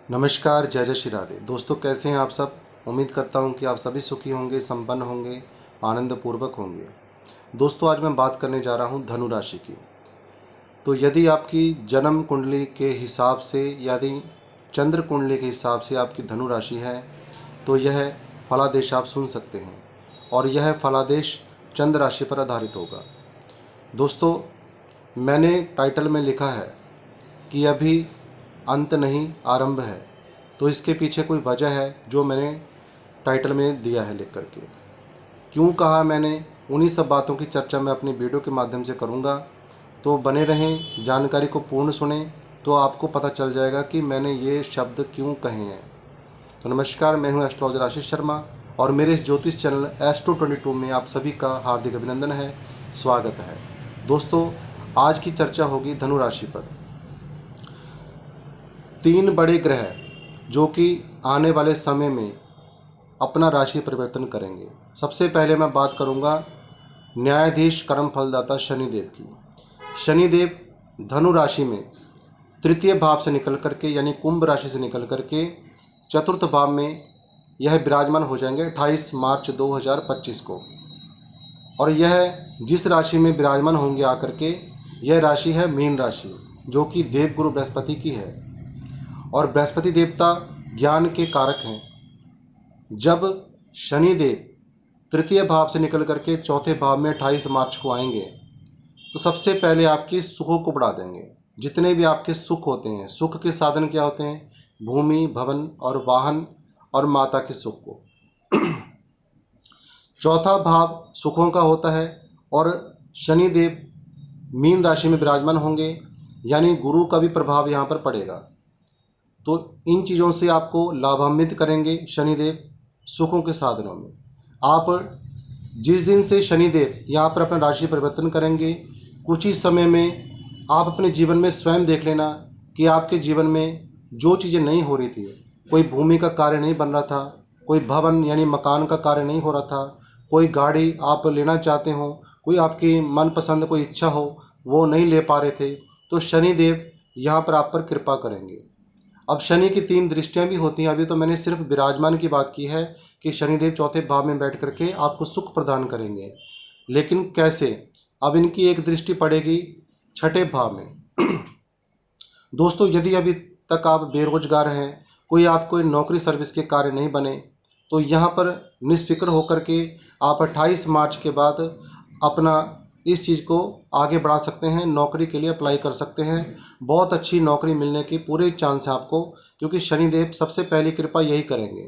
नमस्कार, जय जय श्री राधे। दोस्तों, कैसे हैं आप सब। उम्मीद करता हूं कि आप सभी सुखी होंगे, संपन्न होंगे, आनंद पूर्वक होंगे। दोस्तों, आज मैं बात करने जा रहा हूं धनु राशि की। तो यदि आपकी जन्म कुंडली के हिसाब से, यदि चंद्र कुंडली के हिसाब से आपकी धनु राशि है, तो यह फलादेश आप सुन सकते हैं और यह फलादेश चंद्र राशि पर आधारित होगा। दोस्तों, मैंने टाइटल में लिखा है कि अभी अंत नहीं आरंभ है, तो इसके पीछे कोई वजह है जो मैंने टाइटल में दिया है लिख करके। क्यों कहा मैंने, उन्हीं सब बातों की चर्चा मैं अपनी वीडियो के माध्यम से करूंगा। तो बने रहें, जानकारी को पूर्ण सुने, तो आपको पता चल जाएगा कि मैंने ये शब्द क्यों कहे हैं। तो नमस्कार, मैं हूं एस्ट्रोलॉजर आशीष शर्मा और मेरे इस ज्योतिष चैनल एस्ट्रो 22 में आप सभी का हार्दिक अभिनंदन है, स्वागत है। दोस्तों, आज की चर्चा होगी धनु राशि पर। 3 बड़े ग्रह जो कि आने वाले समय में अपना राशि परिवर्तन करेंगे। सबसे पहले मैं बात करूंगा न्यायाधीश कर्म फलदाता शनिदेव की। शनिदेव धनु राशि में तृतीय भाव से निकल करके, यानी कुंभ राशि से निकल करके चतुर्थ भाव में यह विराजमान हो जाएंगे 28 मार्च 2025 को। और यह जिस राशि में विराजमान होंगे आकर के, यह राशि है मीन राशि, जो कि देवगुरु बृहस्पति की है। और बृहस्पति देवता ज्ञान के कारक हैं। जब शनिदेव तृतीय भाव से निकल करके चौथे भाव में 28 मार्च को आएंगे, तो सबसे पहले आपके सुखों को बढ़ा देंगे। जितने भी आपके सुख होते हैं, सुख के साधन क्या होते हैं, भूमि, भवन और वाहन और माता के सुख को। चौथा भाव सुखों का होता है और शनिदेव मीन राशि में विराजमान होंगे, यानी गुरु का भी प्रभाव यहाँ पर पड़ेगा। तो इन चीज़ों से आपको लाभान्वित करेंगे शनिदेव सुखों के साधनों में। आप जिस दिन से शनिदेव यहाँ पर अपना राशि परिवर्तन करेंगे, कुछ ही समय में आप अपने जीवन में स्वयं देख लेना कि आपके जीवन में जो चीज़ें नहीं हो रही थी, कोई भूमि का कार्य नहीं बन रहा था, कोई भवन यानी मकान का कार्य नहीं हो रहा था, कोई गाड़ी आप लेना चाहते हो, कोई आपकी मनपसंद कोई इच्छा हो, वो नहीं ले पा रहे थे, तो शनिदेव यहाँ पर आप पर कृपा करेंगे। अब शनि की 3 दृष्टियां भी होती हैं। अभी तो मैंने सिर्फ विराजमान की बात की है कि शनिदेव चौथे भाव में बैठ करके आपको सुख प्रदान करेंगे, लेकिन कैसे। अब इनकी एक दृष्टि पड़ेगी छठे भाव में। दोस्तों, यदि अभी तक आप बेरोजगार हैं, कोई आपको नौकरी सर्विस के कार्य नहीं बने, तो यहाँ पर निष्फिक्र होकर के आप 28 मार्च के बाद अपना इस चीज़ को आगे बढ़ा सकते हैं, नौकरी के लिए अप्लाई कर सकते हैं। बहुत अच्छी नौकरी मिलने की पूरे चांस है आपको, क्योंकि शनिदेव सबसे पहली कृपा यही करेंगे।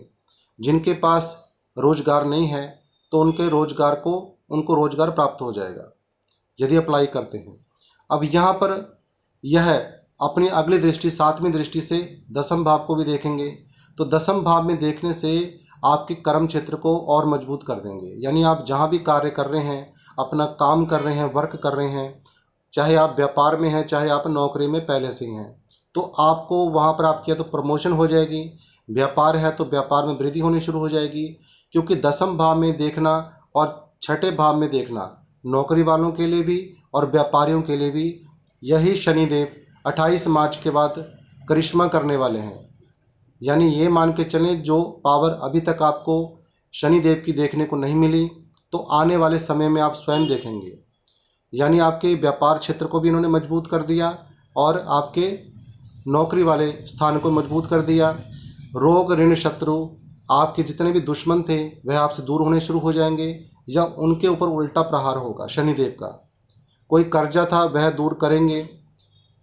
जिनके पास रोजगार नहीं है, तो उनको रोजगार प्राप्त हो जाएगा यदि अप्लाई करते हैं। अब यहाँ पर यह अपनी अगली दृष्टि 7वीं दृष्टि से दसम भाव को भी देखेंगे। तो दसम भाव में देखने से आपके कर्म क्षेत्र को और मजबूत कर देंगे। यानी आप जहाँ भी कार्य कर रहे हैं, अपना काम कर रहे हैं, वर्क कर रहे हैं, चाहे आप व्यापार में हैं, चाहे आप नौकरी में पहले से ही हैं, तो आपको वहाँ पर आपकी तो प्रमोशन हो जाएगी। व्यापार है तो व्यापार में वृद्धि होनी शुरू हो जाएगी, क्योंकि दसम भाव में देखना और छठे भाव में देखना नौकरी वालों के लिए भी और व्यापारियों के लिए भी यही शनिदेव 28 मार्च के बाद करिश्मा करने वाले हैं। यानी ये मान के चलें, जो पावर अभी तक आपको शनिदेव की देखने को नहीं मिली, तो आने वाले समय में आप स्वयं देखेंगे। यानी आपके व्यापार क्षेत्र को भी इन्होंने मजबूत कर दिया और आपके नौकरी वाले स्थान को मजबूत कर दिया। रोग, ऋण, शत्रु, आपके जितने भी दुश्मन थे वह आपसे दूर होने शुरू हो जाएंगे, या उनके ऊपर उल्टा प्रहार होगा शनिदेव का। कोई कर्जा था वह दूर करेंगे।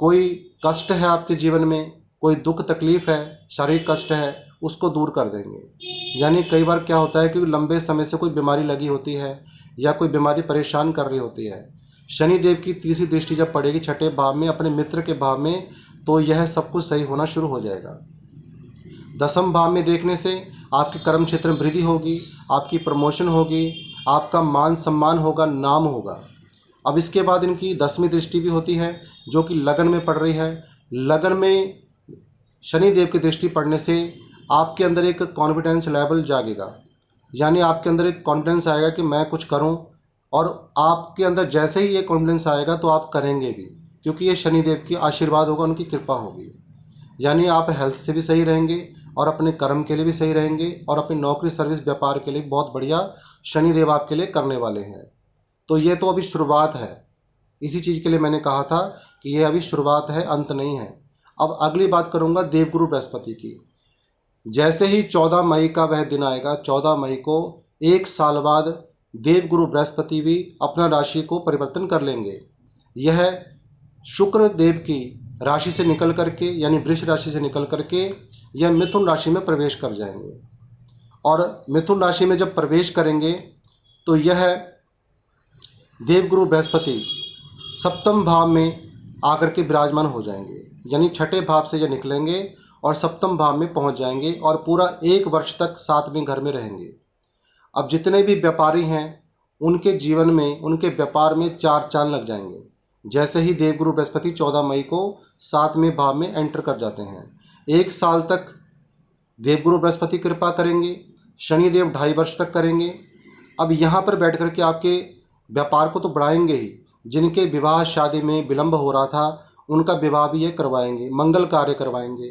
कोई कष्ट है आपके जीवन में, कोई दुख तकलीफ है, शारीरिक कष्ट है, उसको दूर कर देंगे। यानी कई बार क्या होता है कि लंबे समय से कोई बीमारी लगी होती है या कोई बीमारी परेशान कर रही होती है, शनिदेव की तीसरी दृष्टि जब पड़ेगी छठे भाव में, अपने मित्र के भाव में, तो यह सब कुछ सही होना शुरू हो जाएगा। दसम भाव में देखने से आपके कर्म क्षेत्र में वृद्धि होगी, आपकी प्रमोशन होगी, आपका मान सम्मान होगा, नाम होगा। अब इसके बाद इनकी 10वीं दृष्टि भी होती है, जो कि लगन में पड़ रही है। लगन में शनिदेव की दृष्टि पड़ने से आपके अंदर एक कॉन्फिडेंस लेवल जागेगा। यानी आपके अंदर एक कॉन्फिडेंस आएगा कि मैं कुछ करूं, और आपके अंदर जैसे ही ये कॉन्फिडेंस आएगा तो आप करेंगे भी, क्योंकि ये शनिदेव की आशीर्वाद होगा, उनकी कृपा होगी। यानी आप हेल्थ से भी सही रहेंगे और अपने कर्म के लिए भी सही रहेंगे और अपनी नौकरी सर्विस व्यापार के लिए बहुत बढ़िया शनिदेव आपके लिए करने वाले हैं। तो ये तो अभी शुरुआत है, इसी चीज़ के लिए मैंने कहा था कि ये अभी शुरुआत है, अंत नहीं है। अब अगली बात करूंगा देवगुरु बृहस्पति की। जैसे ही 14 मई का वह दिन आएगा, 14 मई को 1 साल बाद देवगुरु बृहस्पति भी अपना राशि को परिवर्तन कर लेंगे। यह शुक्र देव की राशि से निकल करके यानी वृष राशि से निकल करके यह मिथुन राशि में प्रवेश कर जाएंगे। और मिथुन राशि में जब प्रवेश करेंगे तो यह देवगुरु बृहस्पति सप्तम भाव में आकर के विराजमान हो जाएंगे, यानी छठे भाव से ये निकलेंगे और सप्तम भाव में पहुंच जाएंगे और पूरा 1 वर्ष तक 7वें घर में रहेंगे। अब जितने भी व्यापारी हैं उनके जीवन में, उनके व्यापार में 4 चांद लग जाएंगे जैसे ही देवगुरु बृहस्पति 14 मई को 7वें भाव में एंटर कर जाते हैं। 1 साल तक देवगुरु बृहस्पति कृपा करेंगे, शनिदेव 2.5 वर्ष तक करेंगे। अब यहाँ पर बैठ कर के आपके व्यापार को तो बढ़ाएंगे ही, जिनके विवाह शादी में विलंब हो रहा था उनका विवाह भी ये करवाएंगे, मंगल कार्य करवाएंगे।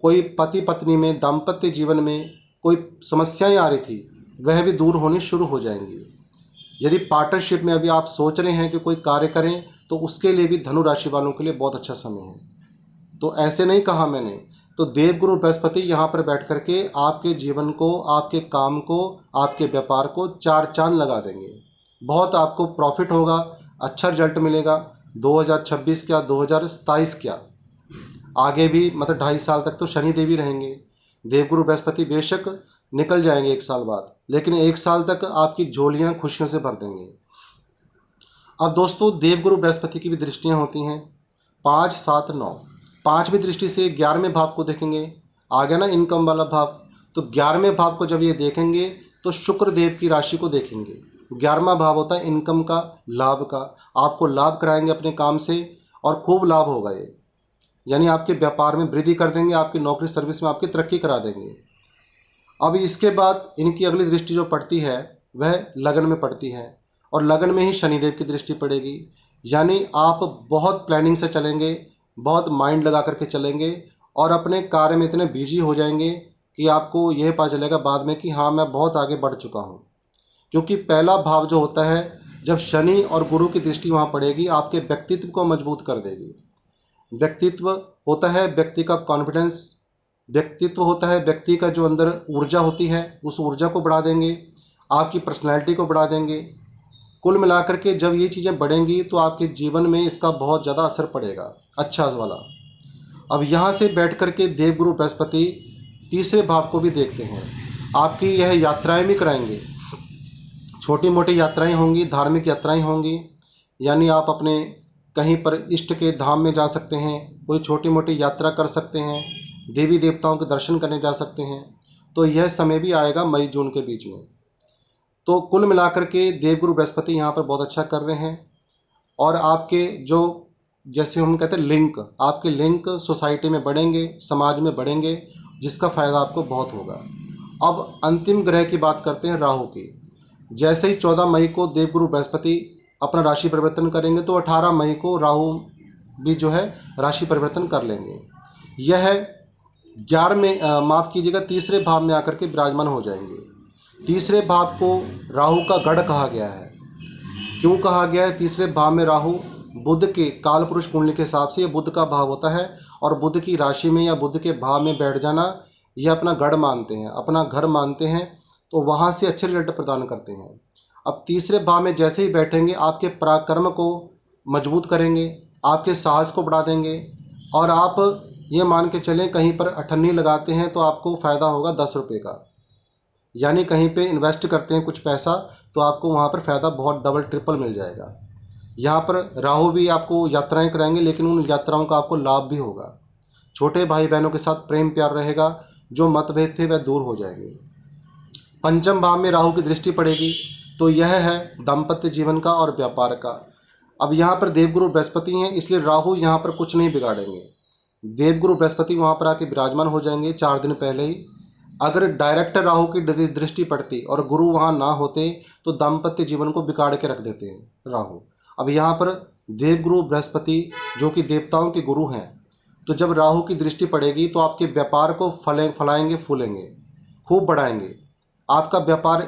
कोई पति पत्नी में, दाम्पत्य जीवन में कोई समस्याएं आ रही थी वह भी दूर होनी शुरू हो जाएंगी। यदि पार्टनरशिप में अभी आप सोच रहे हैं कि कोई कार्य करें तो उसके लिए भी धनु राशि वालों के लिए बहुत अच्छा समय है। तो ऐसे नहीं कहा मैंने, तो देवगुरु बृहस्पति यहाँ पर बैठ करके आपके जीवन को, आपके काम को, आपके व्यापार को 4 चांद लगा देंगे। बहुत आपको प्रॉफिट होगा, अच्छा रिजल्ट मिलेगा। 2026 क्या, 2027 क्या, आगे भी मतलब 2.5 साल तक तो शनि देव ही रहेंगे। देवगुरु बृहस्पति बेशक निकल जाएंगे 1 साल बाद, लेकिन 1 साल तक आपकी झोलियां खुशियों से भर देंगे। अब दोस्तों देवगुरु बृहस्पति की भी दृष्टियां होती हैं 5, 7, 9। 5वीं दृष्टि से 11वें भाव को देखेंगे, आ गया ना इनकम वाला भाव। तो 11वें भाव को जब ये देखेंगे तो शुक्र देव की राशि को देखेंगे। 11वां भाव होता है इनकम का, लाभ का। आपको लाभ कराएंगे अपने काम से और खूब लाभ होगा ये, यानी आपके व्यापार में वृद्धि कर देंगे, आपकी नौकरी सर्विस में आपकी तरक्की करा देंगे। अब इसके बाद इनकी अगली दृष्टि जो पड़ती है वह लगन में पड़ती है और लगन में ही शनिदेव की दृष्टि पड़ेगी। यानी आप बहुत प्लानिंग से चलेंगे, बहुत माइंड लगा करके चलेंगे और अपने कार्य में इतने बिजी हो जाएंगे कि आपको यह पता चलेगा बाद में कि हाँ मैं बहुत आगे बढ़ चुका हूँ। क्योंकि पहला भाव जो होता है जब शनि और गुरु की दृष्टि वहाँ पड़ेगी आपके व्यक्तित्व को मजबूत कर देगी। व्यक्तित्व होता है व्यक्ति का कॉन्फिडेंस, व्यक्तित्व होता है व्यक्ति का जो अंदर ऊर्जा होती है, उस ऊर्जा को बढ़ा देंगे, आपकी पर्सनैलिटी को बढ़ा देंगे। कुल मिलाकर के जब ये चीज़ें बढ़ेंगी तो आपके जीवन में इसका बहुत ज़्यादा असर पड़ेगा, अच्छा वाला। अब यहाँ से बैठ कर के देवगुरु बृहस्पति तीसरे भाव को भी देखते हैं। आपकी यह यात्राएं भी कराएंगे, छोटी मोटी यात्राएं होंगी, धार्मिक यात्राएं होंगी, यानी आप अपने कहीं पर इष्ट के धाम में जा सकते हैं, कोई छोटी मोटी यात्रा कर सकते हैं, देवी देवताओं के दर्शन करने जा सकते हैं। तो यह समय भी आएगा मई जून के बीच में। तो कुल मिलाकर के देवगुरु बृहस्पति यहाँ पर बहुत अच्छा कर रहे हैं और आपके जो जैसे हम कहते हैं लिंक, आपके लिंक सोसाइटी में बढ़ेंगे, समाज में बढ़ेंगे, जिसका फ़ायदा आपको बहुत होगा। अब अंतिम ग्रह की बात करते हैं राहु की। जैसे ही 14 मई को देवगुरु बृहस्पति अपना राशि परिवर्तन करेंगे तो 18 मई को राहु भी जो है राशि परिवर्तन कर लेंगे। यह 3 भाव में आकर के विराजमान हो जाएंगे। तीसरे भाव को राहु का गढ़ कहा गया है। क्यों कहा गया है? तीसरे भाव में राहु बुध के काल पुरुष कुंडली के हिसाब से ये बुध का भाव होता है और बुध की राशि में या बुध के भाव में बैठ जाना ये अपना गढ़ मानते हैं, अपना घर मानते हैं, तो वहाँ से अच्छे रिजल्ट प्रदान करते हैं। अब तीसरे भाव में जैसे ही बैठेंगे आपके पराक्रम को मजबूत करेंगे, आपके साहस को बढ़ा देंगे और आप ये मान के चलें कहीं पर अठन्नी लगाते हैं तो आपको फ़ायदा होगा 10 रुपये का। यानी कहीं पे इन्वेस्ट करते हैं कुछ पैसा तो आपको वहाँ पर फ़ायदा बहुत डबल ट्रिपल मिल जाएगा। यहाँ पर राहु भी आपको यात्राएं कराएंगे लेकिन उन यात्राओं का आपको लाभ भी होगा। छोटे भाई बहनों के साथ प्रेम प्यार रहेगा, जो मतभेद थे वह दूर हो जाएंगे। पंचम भाव में राहु की दृष्टि पड़ेगी तो यह है दाम्पत्य जीवन का और व्यापार का। अब यहाँ पर देवगुरु बृहस्पति हैं इसलिए राहु यहाँ पर कुछ नहीं बिगाड़ेंगे। देवगुरु बृहस्पति वहाँ पर आके विराजमान हो जाएंगे 4 दिन पहले ही। अगर डायरेक्ट राहु की दृष्टि पड़ती और गुरु वहाँ ना होते तो दाम्पत्य जीवन को बिगाड़ के रख देते हैं राहु। अब यहाँ पर देवगुरु बृहस्पति जो कि देवताओं के गुरु हैं, तो जब राहु की दृष्टि पड़ेगी तो आपके व्यापार को फलाएंगे फूलेंगे, खूब बढ़ाएंगे। आपका व्यापार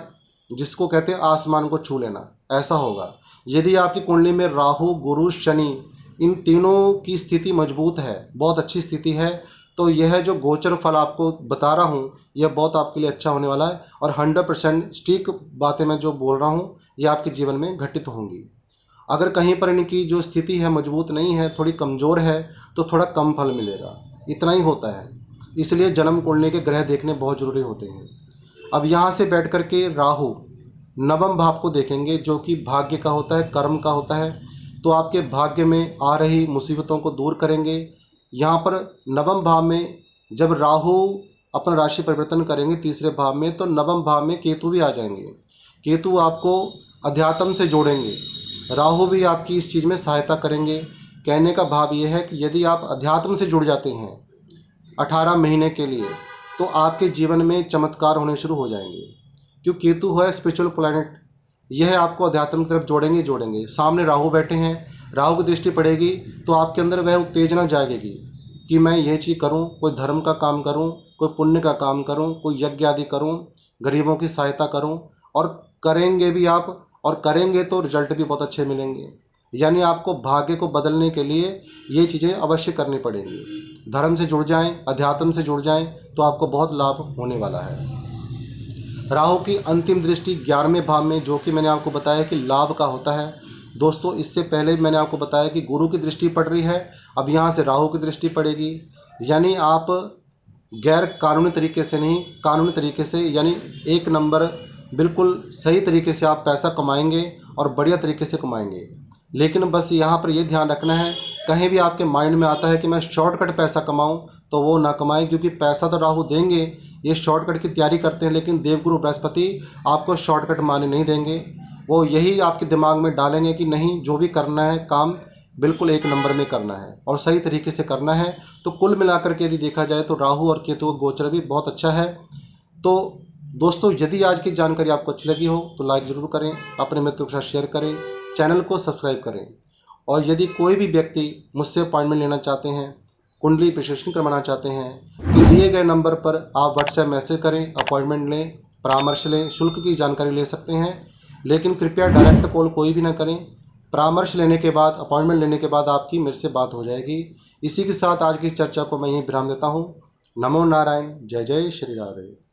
जिसको कहते हैं आसमान को छू लेना, ऐसा होगा। यदि आपकी कुंडली में राहु, गुरु, शनि इन तीनों की स्थिति मजबूत है, बहुत अच्छी स्थिति है, तो यह जो गोचर फल आपको बता रहा हूँ यह बहुत आपके लिए अच्छा होने वाला है। और 100% स्टीक बातें मैं जो बोल रहा हूँ ये आपके जीवन में घटित होंगी। अगर कहीं पर इनकी जो स्थिति है मजबूत नहीं है, थोड़ी कमज़ोर है, तो थोड़ा कम फल मिलेगा, इतना ही होता है। इसलिए जन्म कुंडली के ग्रह देखने बहुत ज़रूरी होते हैं। अब यहाँ से बैठ कर के राहु नवम भाव को देखेंगे, जो कि भाग्य का होता है, कर्म का होता है। तो आपके भाग्य में आ रही मुसीबतों को दूर करेंगे। यहाँ पर नवम भाव में जब राहु अपना राशि परिवर्तन करेंगे तीसरे भाव में, तो नवम भाव में केतु भी आ जाएंगे। केतु आपको अध्यात्म से जोड़ेंगे, राहु भी आपकी इस चीज़ में सहायता करेंगे। कहने का भाव ये है कि यदि आप अध्यात्म से जुड़ जाते हैं 18 महीने के लिए, तो आपके जीवन में चमत्कार होने शुरू हो जाएंगे। क्यों? केतु है स्पिरिचुअल प्लैनेट, यह आपको अध्यात्म की तरफ जोड़ेंगे। सामने राहु बैठे हैं, राहु की दृष्टि पड़ेगी तो आपके अंदर वह उत्तेजना जागेगी कि मैं यह चीज़ करूं, कोई धर्म का काम करूं, कोई पुण्य का काम करूं, कोई यज्ञ आदि करूं, गरीबों की सहायता करूं। और करेंगे भी आप, और करेंगे तो रिजल्ट भी बहुत अच्छे मिलेंगे। यानी आपको भाग्य को बदलने के लिए ये चीज़ें अवश्य करनी पड़ेंगी। धर्म से जुड़ जाएं, अध्यात्म से जुड़ जाएं, तो आपको बहुत लाभ होने वाला है। राहु की अंतिम दृष्टि 11वें भाव में, जो कि मैंने आपको बताया कि लाभ का होता है। दोस्तों, इससे पहले मैंने आपको बताया कि गुरु की दृष्टि पड़ रही है, अब यहाँ से राहु की दृष्टि पड़ेगी। यानी आप गैर कानूनी तरीके से नहीं, कानूनी तरीके से, यानी एक नंबर बिल्कुल सही तरीके से आप पैसा कमाएंगे और बढ़िया तरीके से कमाएंगे। लेकिन बस यहाँ पर ये ध्यान रखना है, कहीं भी आपके माइंड में आता है कि मैं शॉर्टकट पैसा कमाऊँ, तो वो ना कमाएं, क्योंकि पैसा तो राहु देंगे, ये शॉर्टकट की तैयारी करते हैं। लेकिन देवगुरु बृहस्पति आपको शॉर्टकट मारने नहीं देंगे। वो यही आपके दिमाग में डालेंगे कि नहीं, जो भी करना है काम बिल्कुल एक नंबर में करना है और सही तरीके से करना है। तो कुल मिलाकर के यदि देखा जाए तो राहु और केतु का गोचर भी बहुत अच्छा है। तो दोस्तों, यदि आज की जानकारी आपको अच्छी लगी हो तो लाइक ज़रूर करें, अपने मित्रों के साथ शेयर करें, चैनल को सब्सक्राइब करें। और यदि कोई भी व्यक्ति मुझसे अपॉइंटमेंट लेना चाहते हैं, कुंडली विश्लेषण करवाना चाहते हैं, तो दिए गए नंबर पर आप व्हाट्सएप मैसेज करें, अपॉइंटमेंट लें, परामर्श लें, शुल्क की जानकारी ले सकते हैं। लेकिन कृपया डायरेक्ट कॉल कोई भी ना करें। परामर्श लेने के बाद, अपॉइंटमेंट लेने के बाद आपकी मेरे से बात हो जाएगी। इसी के साथ आज की इस चर्चा को मैं यहीं विराम देता हूँ। नमो नारायण, जय जय श्री राधे।